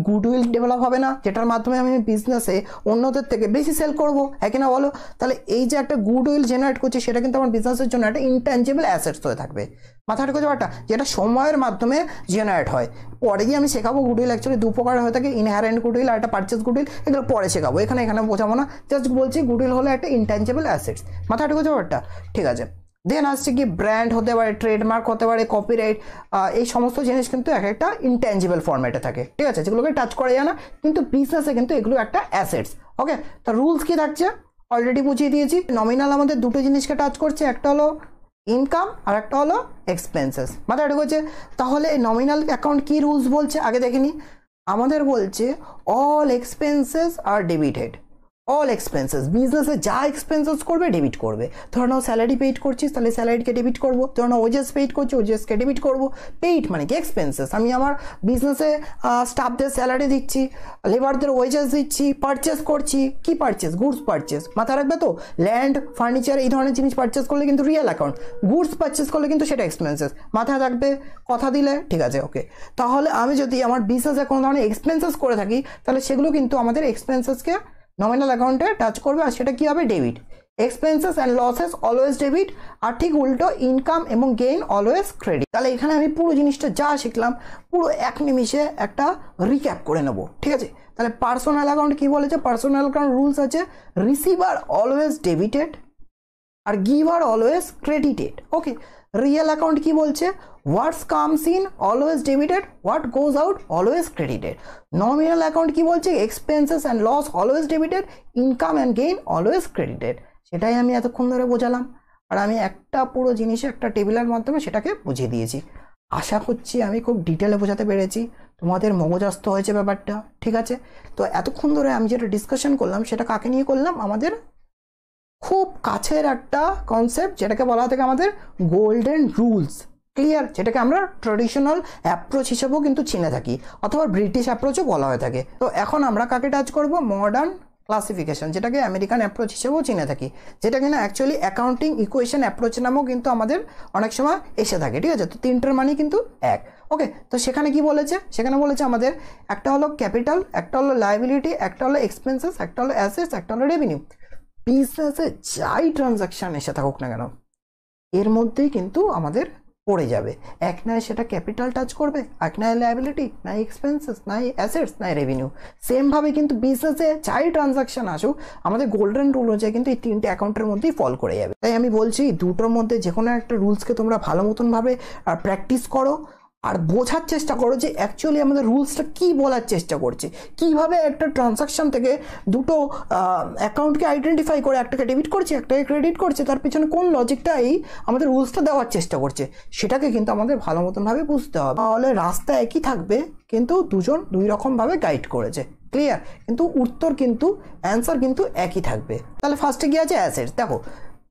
গুডউইল ডেভেলপ হবে না, যেটার মাধ্যমে আমি বিজনেসে অন্যদের থেকে বেশি সেল করবো, হ্যাঁ কি না বলো? তাহলে এই যে একটা গুডউইল জেনারেট করছি, সেটা কিন্তু আমার বিজনেসের জন্য একটা ইনট্যাঞ্জিবল অ্যাসেটস হয়ে থাকবে। মাথায় রেখেছো ব্যাপারটা, যেটা সময়ের মাধ্যমে জেনারেট হয়। পরে গিয়ে আমি শেখাবো গুডউইল অ্যাকচুয়ালি দু প্রকার হয়ে থাকে, ইনহ্যারেন্ট গুডউইল আর একটা পারচেজ গুডউইল, এগুলো পরে শেখাবো, এখানে বোঝাবো না। জাস্ট বলছি গুডউইল হলো একটা ইনট্যাঞ্জিবল অ্যাসেটস। মাথায় রেখেছো ব্যাপারটা, ঠিক আছে। দেন আসছে কি ব্র্যান্ড হতে পারে, ট্রেডমার্ক হতে পারে, কপিরাইট, এই সমস্ত জিনিস কিন্তু এক একটা ইনট্যাঞ্জিবল ফরম্যাটে থাকে, ঠিক আছে, যেগুলোকে টাচ করা যায় না, কিন্তু বিজনেসে কিন্তু এগুলো একটা অ্যাসেটস। ওকে, তো রুলস কি থাকছে অলরেডি বুঝিয়ে দিয়েছি। নমিনাল আমাদের দুটো জিনিসকে টাচ করছে, একটা হলো ইনকাম আর একটা হলো এক্সপেন্সেস। মাথায় ঢুকেছে? তাহলে নমিনাল অ্যাকাউন্ট কি রুলস বলছে আগে দেখে নি। আমাদের বলছে অল এক্সপেন্সেস আর ডেবিটেড। অল এক্সপেন্সেস, বিজনেসে যা এক্সপেন্সেস করবে ডেবিট করবে। ধরো নাও স্যালারি পেইড করছিস, তাহলে স্যালারিকে ডেবিট করবো। ধরো নাও ওজেস পেইড করছি, ওজেসকে ডেবিট করবো। পেইড মানে কি এক্সপেন্সেস, আমি আমার বিজনেসে স্টাফদের স্যালারি দিচ্ছি, লেবারদের ওয়েজেস দিচ্ছি, পারচেস করছি। কি পারচেস? Goods purchase. মাথায় রাখবে তো, ল্যান্ড, ফার্নিচার এই ধরনের জিনিস পারচেস করলে কিন্তু রিয়েল অ্যাকাউন্ট, গুডস পারচেস করলে কিন্তু সেটা এক্সপেন্সেস। মাথায় রাখবে, কথা দিলে, ঠিক আছে? ওকে, তাহলে আমি যদি আমার বিজনেসে কোনো ধরনের এক্সপেন্সেস করে থাকি, তাহলে সেগুলো কিন্তু আমাদের এক্সপেন্সেসকে নমিনাল অ্যাকাউন্টে টাচ করবে, আর সেটা কি হবে? Debit. Expenses and losses always debit, আর ঠিক উল্টো ইনকাম এবং গেইন অলওয়েজ ক্রেডিট। তাহলে এখানে আমি পুরো জিনিসটা যা শিখলাম পুরো এক নিমিষে একটা রিক্যাপ করে নেবো, ঠিক আছে? তাহলে পার্সোনাল অ্যাকাউন্ট কি বলেছে? পার্সোনাল অ্যাকাউন্ট রুলস আছে, রিসিভার অলওয়েজ ডেবিটেড আর giver always credited. Okay, real account কি বলছে? What's comes in always debited, what goes out always credited. Nominal account কি বলছে? Expenses and loss always debited, income and gain always credited. সেটাই আমি এতক্ষণ ধরে বোঝালাম, আর আমি একটা পুরো জিনিসে একটা টেবিলের মাধ্যমে সেটাকে বুঝিয়ে দিয়েছি। আশা করছি আমি খুব ডিটেলে বোঝাতে পেরেছি, তোমাদের মগজস্থ হয়েছে ব্যাপারটা, ঠিক আছে? তো এতক্ষণ ধরে আমি যেটা ডিসকাশন করলাম সেটা কাকে নিয়ে করলাম? আমাদের খুব কাছের একটা কনসেপ্ট, যেটাকে বলা থাকে আমাদের গোল্ডেন রুলস। ক্লিয়ার? যেটাকে আমরা ট্রেডিশনাল অ্যাপ্রোচ হিসেবেও কিন্তু চিনে থাকি, অথবা ব্রিটিশ অ্যাপ্রোচও বলা হয়ে থাকে। তো এখন আমরা কাকে টাচ করব? মডার্ন ক্লাসিফিকেশন, যেটাকে আমেরিকান অ্যাপ্রোচ হিসেবেও চিনে থাকি, যেটা কিনা অ্যাকচুয়ালি অ্যাকাউন্টিং ইকুয়েশন অ্যাপ্রোচ নামেও কিন্তু আমাদের অনেক সময় এসে থাকে, ঠিক আছে? তো তিনটার মানে কিন্তু এক। ওকে, তো সেখানে কি বলেছে? সেখানে বলেছে আমাদের একটা হলো ক্যাপিটাল, একটা হলো লায়াবিলিটি, একটা হলো এক্সপেন্সেস, একটা হলো অ্যাসেটস, একটা হলো রেভিনিউ। বিজনেসে যাই ট্রানজাকশান এসে থাকুক না কেন, এর মধ্যেই কিন্তু আমাদের পড়ে যাবে। এক নয় সেটা ক্যাপিটাল টাচ করবে, এক নয় লায়াবিলিটি, নাই এক্সপেন্সেস, নাই অ্যাসেটস, নাই রেভিনিউ। সেমভাবে কিন্তু বিজনেসে যাই ট্রানজাকশান আসুক, আমাদের গোল্ডেন রুল অনুযায়ী কিন্তু এই তিনটে অ্যাকাউন্টের মধ্যেই ফল করে যাবে। তাই আমি বলছি দুটোর মধ্যে যে কোনো একটা রুলসকে তোমরা ভালো মতনভাবে প্র্যাকটিস করো, আর বোঝার চেষ্টা করো যে অ্যাকচুয়ালি আমাদের রুলসটা কী বলার চেষ্টা করছে, কীভাবে একটা ট্রানজাকশান থেকে দুটো অ্যাকাউন্টকে আইডেন্টিফাই করে একটাকে ডেবিট করছে একটাকে ক্রেডিট করছে, তার পিছনে কোন লজিকটা এই আমাদের রুলসটা দেওয়ার চেষ্টা করছে, সেটাকে কিন্তু আমাদের ভালো মতনভাবে বুঝতে হবে। তাহলে রাস্তা একই থাকবে, কিন্তু দুজন দুই রকমভাবে গাইড করেছে। ক্লিয়ার? কিন্তু উত্তর কিন্তু অ্যান্সার কিন্তু একই থাকবে। তাহলে ফার্স্টে গিয়ে আছে অ্যাসেটস। দেখো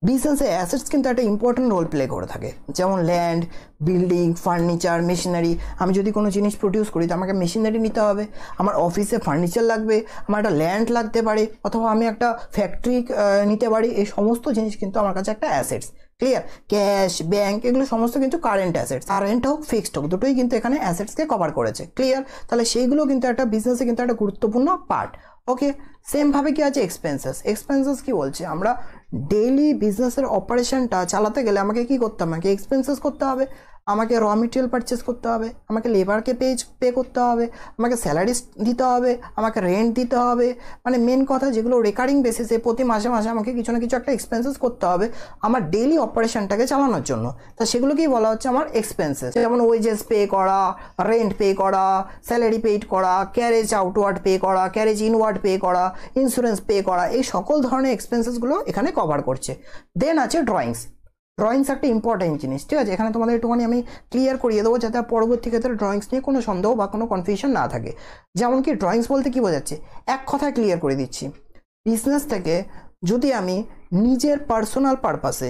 বিজনেসে অ্যাসেটস কিন্তু একটা ইম্পর্টেন্ট রোল প্লে করে থাকে, যেমন ল্যান্ড, বিল্ডিং, ফার্নিচার, মেশিনারি। আমি যদি কোনো জিনিস প্রডিউস করি তো আমাকে মেশিনারি নিতে হবে, আমার অফিসে ফার্নিচার লাগবে, আমার একটা ল্যান্ড লাগতে পারে, অথবা আমি একটা ফ্যাক্টরি নিতে পারি। এই সমস্ত জিনিস কিন্তু আমার কাছে একটা অ্যাসেটস। ক্লিয়ার? ক্যাশ, ব্যাংক, এগুলো সমস্ত কিন্তু কারেন্ট অ্যাসেটস। কারেন্ট হোক ফিক্সড হোক, দুটোই কিন্তু এখানে অ্যাসেটসকে কভার করেছে। ক্লিয়ার? তাহলে সেইগুলো কিন্তু একটা বিজনেসে কিন্তু একটা গুরুত্বপূর্ণ পার্ট। ওকে, সেমভাবে কি আছে এক্সপেন্সেস। এক্সপেন্সেস কি বলছে? আমরা ডেইলি বিজনেসের অপারেশনটা চালাতে গেলে আমাকে কি করতে হবে? আমাকে এক্সপেন্সেস করতে হবে, আমাকে র মেটেরিয়াল পারচেস করতে হবে, আমাকে লেবারকে পে করতে হবে, আমাকে স্যালারি দিতে হবে, আমাকে রেন্ট দিতে হবে। মানে মেন কথা যেগুলো রেকারিং বেসিসে প্রতি মাসে মাসে আমাকে কিছু না কিছু একটা এক্সপেন্সেস করতে হবে আমার ডেইলি অপারেশনটাকে চালানোর জন্য। তা সেগুলোকেই বলা হচ্ছে আমার এক্সপেন্সেস। যেমন ওয়েজেস পে করা, রেন্ট পে করা, স্যালারি পেইড করা, ক্যারেজ আউটওয়ার্ড পে করা, ক্যারেজ ইনওয়ার্ড পে করা, ইন্স্যুরেন্স পে করা, এই সকল ধরনের এক্সপেন্সেসগুলো এখানে কভার করছে। দেন আছে ড্রয়িংস। ড্রয়িংস একটা ইম্পর্টেন্ট জিনিস, ঠিক আছে? এখানে তোমাদের একটুখানি আমি ক্লিয়ার করিয়ে দেবো, যাতে পরবর্তী ক্ষেত্রে ড্রয়িংস নিয়ে কোনো সন্দেহ বা কোনো কনফিউশন না থাকে। যেমন কি ড্রয়িংস বলতে কি বোঝাচ্ছে, এক কথায় ক্লিয়ার করে দিচ্ছি। বিজনেস থেকে যদি আমি নিজের পার্সোনাল পারপাসে,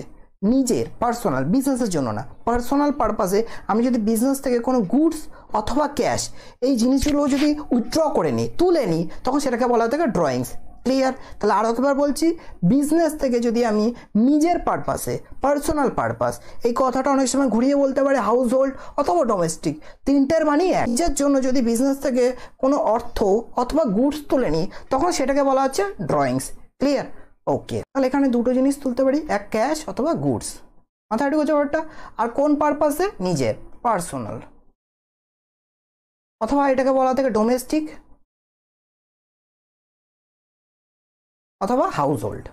নিজের পার্সোনাল, বিজনেসের জন্য না, পার্সোনাল পারপাসে আমি যদি বিজনেস থেকে কোনো গুডস অথবা ক্যাশ এই জিনিসগুলো যদি উইথড্র করে নিই, তুলে নিই, তখন সেটাকে বলা থাকে ড্রয়িংস। ক্লিয়ার? তাহলে আরও একবার বলছি, বিজনেস থেকে যদি আমি নিজের পারপাসে, পার্সোনাল পারপাস, এই কথাটা অনেক সময় ঘুরিয়ে বলতে পারে হাউস হোল্ড অথবা ডোমেস্টিক, তিনটের মানেই এক। নিজের জন্য যদি বিজনেস থেকে কোনো অর্থ অথবা গুডস তুলে নিই, তখন সেটাকে বলা হচ্ছে ড্রয়িংস। ক্লিয়ার? ওকে, তাহলে এখানে দুটো জিনিস তুলতে পারি, এক ক্যাশ অথবা গুডস, মাথায় ঢুকেছে ব্যাপারটা? আর কোন পারপাসে? নিজের, পার্সোনাল, অথবা এটাকে বলা থাকে ডোমেস্টিক অথবা হাউস হোল্ড।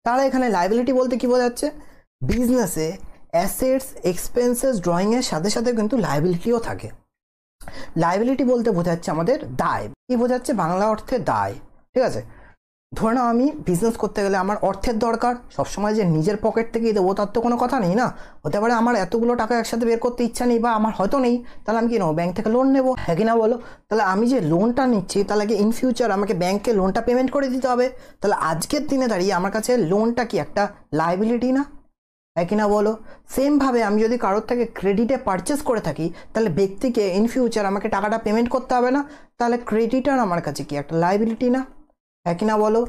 তাহলে এখানে লাইবিলিটি বলতে কি বোঝাচ্ছে? বিজনেসে অ্যাসেটস, এক্সপেন্সেস, ড্রয়িংয়ের সাথে সাথে কিন্তু লাইবিলিটিও থাকে। লাইবিলিটি বলতে বোঝাচ্ছে আমাদের দায়। কি বোঝাচ্ছে? বাংলা অর্থে দায়। ঠিক আছে? ধরে নাও আমি বিজনেস করতে গেলে আমার অর্থের দরকার, সবসময় যে নিজের পকেট থেকেই দেবো তার তো কোনো কথা নেই না। হতে পারে আমার এতগুলো টাকা একসাথে বের করতে ইচ্ছা নেই বা আমার হয়তো নেই, তাহলে আমি কি নেবো? ব্যাংক থেকে লোন নেবো, হ্যাঁ কি না বলো? তাহলে আমি যে লোনটা নিচ্ছি তাহলে কি ইন ফিউচার আমাকে ব্যাংকে লোনটা পেমেন্ট করে দিতে হবে। তাহলে আজকের দিনে দাঁড়িয়ে আমার কাছে লোনটা কি একটা লাইবিলিটি না? হ্যাঁ কি না বলো? সেমভাবে আমি যদি কারোর থেকে ক্রেডিটে পারচেস করে থাকি, তাহলে ব্যক্তিকে ইন ফিউচার আমাকে টাকাটা পেমেন্ট করতে হবে না, তাহলে ক্রেডিটার আমার কাছে কি একটা লাইবিলিটি না? হ্যাঁ কি না বলো?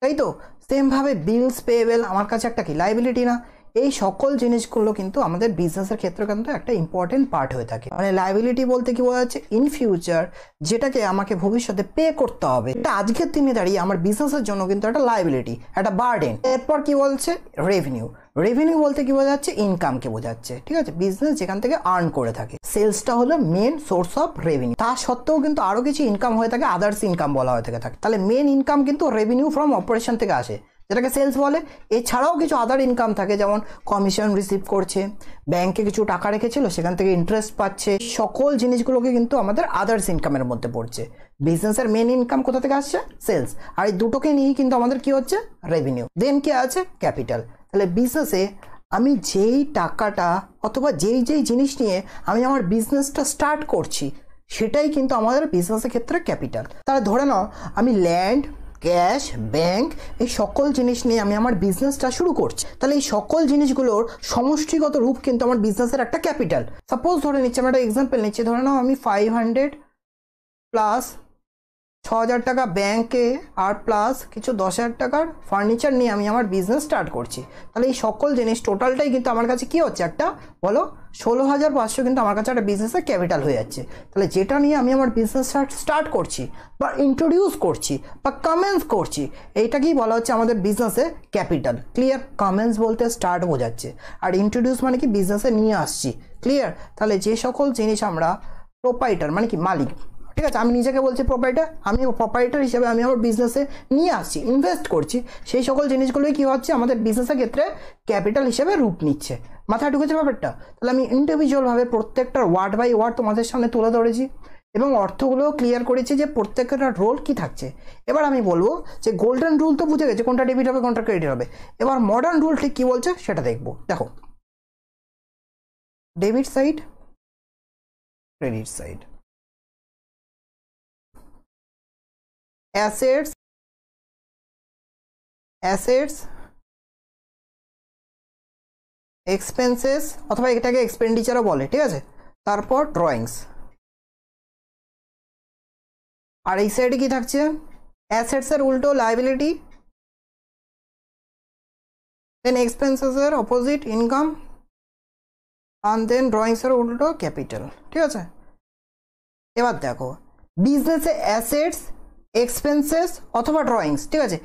তাই তো? সেমভাবে বিলস পেয়েবেল আমার কাছে একটা কি লাইবিলিটি না? এই সকল জিনিসগুলো কিন্তু আমাদের বিজনেসের ক্ষেত্রে কিন্তু একটা ইম্পর্টেন্ট পার্ট হয়ে থাকে। মানে লাইবিলিটি বলতে কি বোঝা যাচ্ছে? ইন ফিউচার যেটাকে আমাকে ভবিষ্যতে পে করতে হবে, এটা আজকের দিনে দাঁড়িয়ে আমার বিজনেসের জন্য কিন্তু একটা লাইবিলিটি, একটা বার্ডেন। এরপর কি বলছে? রেভিনিউ। রেভিনিউ বলতে কি বোঝা যাচ্ছে? ইনকামকে বোঝাচ্ছে। ঠিক আছে? বিজনেস যেখান থেকে আর্ন করে থাকে, সেলসটা হলো মেন সোর্স অফ রেভিনিউ। তা সত্ত্বেও কিন্তু আরো কিছু ইনকাম হয়ে থাকে, আদার্স ইনকাম বলা হয়ে থাকে। তাহলে মেন ইনকাম কিন্তু রেভিনিউ ফ্রম অপারেশন থেকে আসে, যেটাকে সেলস বলে। এছাড়াও কিছু আদার ইনকাম থাকে, যেমন কমিশন রিসিভ করছে, ব্যাংকে কিছু টাকা রেখেছিল সেখান থেকে ইন্টারেস্ট পাচ্ছে, সকল জিনিসগুলোকে কিন্তু আমাদের আদার্স ইনকামের মধ্যে পড়ছে। বিজনেসের মেন ইনকাম কোথা থেকে আসছে? সেলস। আর এই দুটোকে নিয়েই কিন্তু আমাদের কি হচ্ছে? রেভিনিউ। দেন কি আছে? ক্যাপিটাল। তাহলে বিজনেসে আমি যেই টাকাটা অথবা যেই জিনিস নিয়ে আমি আমার বিজনেসটা স্টার্ট করছি, সেটাই কিন্তু আমাদের বিজনেসের ক্ষেত্রে ক্যাপিটাল। তাহলে ধরে নাও আমি ল্যান্ড, ক্যাশ, ব্যাংক, এই সকল জিনিস নিয়ে আমি আমার বিজনেসটা শুরু করছি, তাহলে এই সকল জিনিসগুলোর সমষ্টিগত রূপ কিন্তু আমার বিজনেসের একটা ক্যাপিটাল। সাপোজ ধরে নিচ্ছি, আমরা একটা এক্সাম্পল নিচ্ছি, ধরে নাও আমি 500 প্লাস 6000 টাকা ব্যাংকে আর প্লাস কিছু 10,000 টাকার ফার্নিচার নিয়ে আমি আমার বিজনেস স্টার্ট করছি। তাহলে এই সকল জিনিস টোটালটাই কিন্তু আমার কাছে কি হচ্ছে? একটা বলো 16,500 কিন্তু আমার কাছে একটা বিজনেসের ক্যাপিটাল হয়ে যাচ্ছে। তাহলে যেটা নিয়ে আমি আমার বিজনেস স্টার্ট করছি বা ইন্ট্রোডিউস করছি বা কমেন্স করছি, এইটাকেই বলা হচ্ছে আমাদের বিজনেসে ক্যাপিটাল। ক্লিয়ার? কমেন্স বলতে স্টার্ট বোঝাচ্ছে, আর ইন্ট্রোডিউস মানে কি বিজনেসে নিয়ে আসছি। ক্লিয়ার? তাহলে যে সকল জিনিস আমরা প্রোপাইটার মানে কি মালিক, ঠিক আছে, আমি নিজেকে বলছি প্রোপাইটার, আমি প্রোপাইটার হিসেবে আমি আমার বিজনেসে নিয়ে আসছি, ইনভেস্ট করছি, সেই সকল জিনিসগুলোই কি হচ্ছে? আমাদের বিজনেসের ক্ষেত্রে ক্যাপিটাল হিসেবে রূপ নিচ্ছে। মাথায় ঢুকেছে ব্যাপারটা? তাহলে আমি ইন্ডিভিজুয়ালভাবে প্রত্যেকটা ওয়ার্ড বাই ওয়ার্ড তোমাদের সামনে তুলে ধরেছি এবং অর্থগুলোও ক্লিয়ার করেছি যে প্রত্যেকটা রোল কি থাকছে। এবার আমি বলবো যে গোল্ডেন রুল তো বুঝে গেছে, কোনটা ডেবিট হবে কোনটা ক্রেডিট হবে। এবার মডার্ন রুল ঠিক কি বলছে সেটা দেখবো। দেখো, debit side, credit side, assets, expenses অথবা এটাকে এক্সপেন্ডিচারও বলে। ঠিক আছে? তারপর ড্রয়িংস। আর এই সাইডে কি থাকছে? অ্যাসেটস এর উল্টো লাইবিলিটি, দেন এক্সপেন্সেস এর অপোজিট ইনকাম, আর দেন ড্রয়িংস এর উল্টো ক্যাপিটাল। ঠিক আছে? এবার দেখো, বিজনেসে অ্যাসেটস, এক্সপেন্সেস অথবা ড্রয়িংস, ঠিক আছে,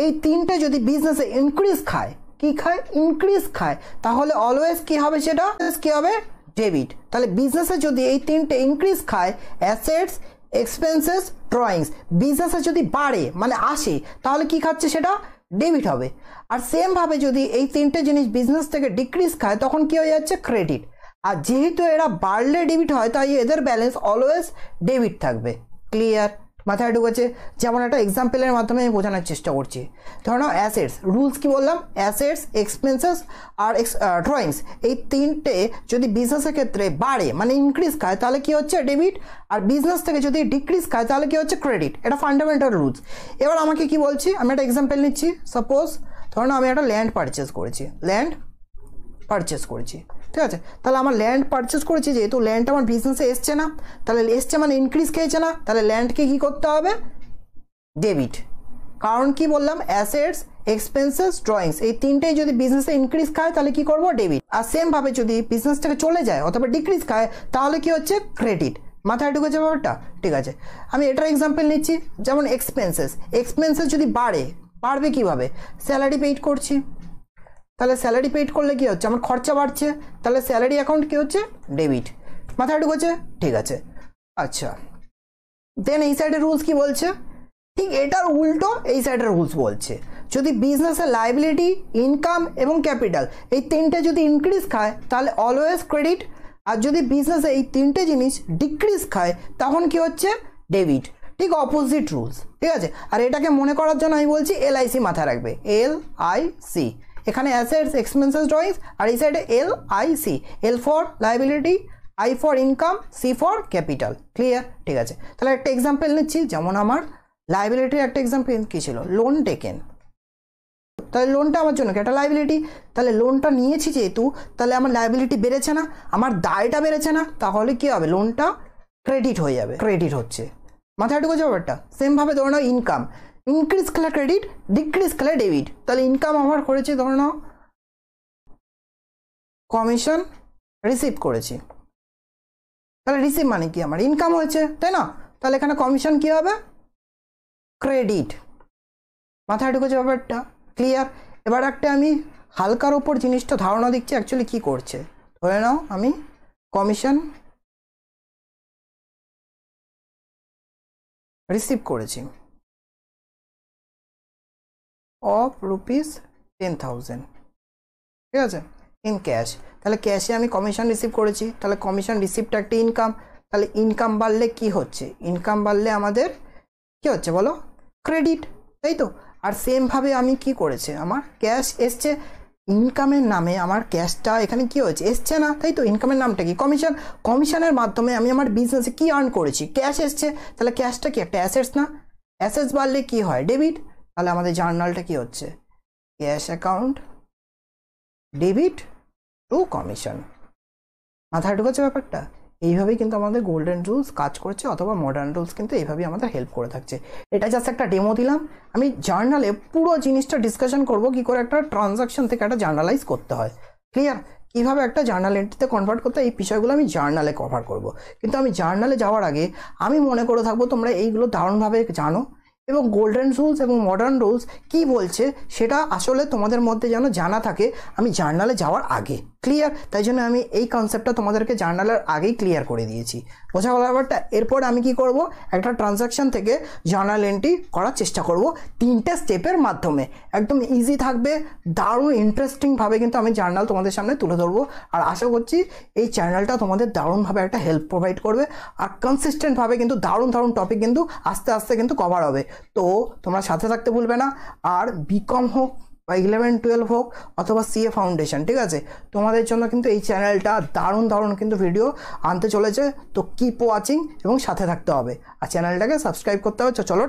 এই তিনটে যদি বিজনেসে ইনক্রিজ খায়, কি খায়? ইনক্রিজ খায়, তাহলে অলওয়েজ কি হবে? সেটা কি হবে? ডেবিট। তাহলে বিজনেসে যদি এই তিনটে ইনক্রিজ খায়, অ্যাসেটস, এক্সপেন্সেস, ড্রয়িংস, বিজনেসে যদি বাড়ে মানে আসে, তাহলে কি খাচ্ছে? সেটা ডেবিট হবে। আর সেম ভাবে যদি এই তিনটে জিনিস বিজনেস থেকে ডিক্রিজ খায়, তখন কি হয়ে যাচ্ছে? ক্রেডিট। আর যেহেতু এরা বাড়লে ডেবিট হয়, তাই এদের ব্যালেন্স অলওয়েজ ডেবিট থাকবে। ক্লিয়ার? মাথায় ঢুকেছে? যেমন একটা এক্সাম্পলের মাধ্যমে আমি বোঝানোর চেষ্টা করছি। ধরো নাও অ্যাসেটস, রুলস কি বললাম? অ্যাসেটস, এক্সপেন্সেস আর ড্রয়িংস, এই তিনটে যদি বিজনেসের ক্ষেত্রে বাড়ে মানে ইনক্রিজ খায়, তাহলে কি হচ্ছে? ডেবিট। আর বিজনেস থেকে যদি ডিক্রিজ খায়, তাহলে কি হচ্ছে? ক্রেডিট। এটা ফান্ডামেন্টাল রুলস। এবার আমাকে কি বলছি? আমি একটা এক্সাম্পল নিচ্ছি। সাপোজ ধরো না আমি একটা ল্যান্ড পারচেস করেছি, ঠিক আছে। তাহলে আমার ল্যান্ড পারচেস করেছি, যেহেতু ল্যান্ড আমার বিজনেসে এসছে না, তাহলে এসছে মানে ইনক্রিজ খেয়েছে না, তাহলে ল্যান্ডকে কি করতে হবে? ডেবিট। কারণ কি বললাম? অ্যাসেটস, এক্সপেন্সেস, ড্রয়িংস, এই তিনটেই যদি বিজনেসে ইনক্রিজ খায় তাহলে কি করব? ডেবিট। আর সেম ভাবে যদি বিজনেসটাকে চলে যায় অথবা ডিক্রিজ খায় তাহলে কি হচ্ছে? ক্রেডিট। মাথায় ঢুকেছে ব্যাপারটা? ঠিক আছে, আমি এটার এক্সাম্পল নিচ্ছি। যেমন এক্সপেন্সেস যদি বাড়বে কিভাবে? স্যালারি পেইড করছি, তাহলে স্যালারি পেইড করলে কি হচ্ছে? আমার খরচা বাড়ছে, তাহলে স্যালারি অ্যাকাউন্ট কি হচ্ছে? ডেবিট। মাথায় ঢুকেছে? ঠিক আছে। আচ্ছা, দেন এই সাইডের রুলস কি বলছে? ঠিক এটার উল্টো এই সাইডের রুলস বলছে, যদি বিজনেসের লাইবিলিটি, ইনকাম এবং ক্যাপিটাল এই তিনটে যদি ইনক্রিজ খায় তাহলে অলওয়েজ ক্রেডিট, আর যদি বিজনেসে এই তিনটে জিনিস ডিক্রিজ খায় তখন কি হচ্ছে? ডেবিট। ঠিক অপোজিট রুলস, ঠিক আছে। আর এটাকে মনে করার জন্য আমি বলছি LIC মাথায় রাখবে, LIC। এখানে অ্যাসেটস, এক্সপেন্সেস, ড্রয়িংস, আর এই সাইডে LIC, L for liability, I for income, C for capital. Clear? ঠিক আছে, তাহলে একটা এক্সাম্পল নিচ্ছি। যেমন আমার লাইবিলিটির একটা এক্সাম্পল কি ছিল? Loan taken. তাহলে লোনটা আমার জন্য একটা লাইবিলিটি, তাহলে লোনটা নিয়েছি যেহেতু, তাহলে আমার লাইবিলিটি বেড়েছে না, আমার দায়টা বেড়েছে না, তাহলে কি হবে? লোনটা ক্রেডিট হয়ে যাবে, ক্রেডিট হচ্ছে। মাথায় ঢুকেছে ব্যাপারটা? সেম ভাবে ধরে নাও ইনকাম, ইনক্রিজ খেলে ক্রেডিট, ডিক্রিজ খেলে ডেবিট। তাহলে ইনকাম আমার করেছি, ধরে নাও কমিশন রিসিভ করেছি, তাহলে রিসিভ মানে কি? আমার ইনকাম হয়েছে, তাই না? তাহলে এখানে কমিশন কি হবে? ক্রেডিট। মাথায় ঢুকেছে ব্যাপারটা? ক্লিয়ার? এবার একটা আমি হালকার ওপর জিনিসটা ধারণা দিচ্ছি অ্যাকচুয়ালি কি করছে। ধরে নাও আমি কমিশন রিসিভ করেছি অফ ₹10,000, ঠিক আছে, ইন ক্যাশ। তাহলে ক্যাশে আমি কমিশন রিসিভ করেছি, তাহলে কমিশন রিসিভটা একটা ইনকাম। তাহলে ইনকাম বাড়লে কি হচ্ছে? ইনকাম বাড়লে আমাদের কি হচ্ছে বলো? ক্রেডিট, তাই তো। আর সেমভাবে আমি কি করেছে? আমার ক্যাশ এসছে, ইনকামের নামে আমার ক্যাশটা এখানে কি হয়েছে? এসছে না, তাই তো। ইনকামের নামটা কি? কমিশন। কমিশনের মাধ্যমে আমি আমার বিজনেসে কি আর্ন করেছি? ক্যাশ এসছে, তাহলে ক্যাশটা কি একটা অ্যাসেটস না? অ্যাসেটস বাড়লে কি হয়? ডেবিট। তাহলে আমাদের জার্নালটা কি হচ্ছে? Cash account debit two commission. মাথায় ঢুকেছে ব্যাপারটা? এইভাবেই কিন্তু আমাদের গোল্ডেন রুলস কাজ করছে, অথবা মডার্ন রুলস কিন্তু এইভাবেই আমাদের হেল্প করে থাকছে। এটা জাস্ট একটা ডেমো দিলাম। আমি জার্নালে পুরো জিনিসটা ডিসকাশন করব কি করে একটা ট্রানজাকশন থেকে একটা জার্নালাইজ করতে হয়। ক্লিয়ার? কীভাবে একটা জার্নাল এন্ট্রিতে কনভার্ট করতে হয়, এই বিষয়গুলো আমি জার্নালে কভার করব। কিন্তু আমি জার্নালে যাওয়ার আগে আমি মনে করে থাকবো তোমরা এইগুলো দারুণভাবে জানো, এবং গোল্ডেন রুলস এবং মডার্ন রুলস কী বলছে সেটা আসলে তোমাদের মধ্যে যেন জানা থাকে আমি জার্নালে যাওয়ার আগে। ক্লিয়ার? তাই জন্য আমি এই কনসেপ্টটা তোমাদেরকে জার্নালের আগেই ক্লিয়ার করে দিয়েছি। বোঝা গেল ব্যাপারটা? এরপর আমি কি করব? একটা ট্রানজাকশন থেকে জার্নাল এন্ট্রি করার চেষ্টা করব 3টে স্টেপের মাধ্যমে। একদম ইজি থাকবে, দারুণ ইন্টারেস্টিংভাবে কিন্তু আমি জার্নাল তোমাদের সামনে তুলে ধরবো। আর আশা করছি এই চ্যানেলটা তোমাদের দারুণভাবে একটা হেল্প প্রোভাইড করবে, আর কনসিস্টেন্টভাবে কিন্তু দারুণ দারুণ টপিক কিন্তু আস্তে আস্তে কিন্তু কভার হবে। তো তোমরা সাথে থাকতে ভুলবে না। আর বিকম হোক বা 11-12 হোক অথবা CA ফাউন্ডেশন, ঠিক আছে, তোমাদের জন্য কিন্তু এই চ্যানেলটা দারুণ দারুণ কিন্তু ভিডিও আনতে চলেছে। তো কিপ ওয়াচিং এবং সাথে থাকতে হবে, আর চ্যানেলটাকে সাবস্ক্রাইব করতে হবে। চলো।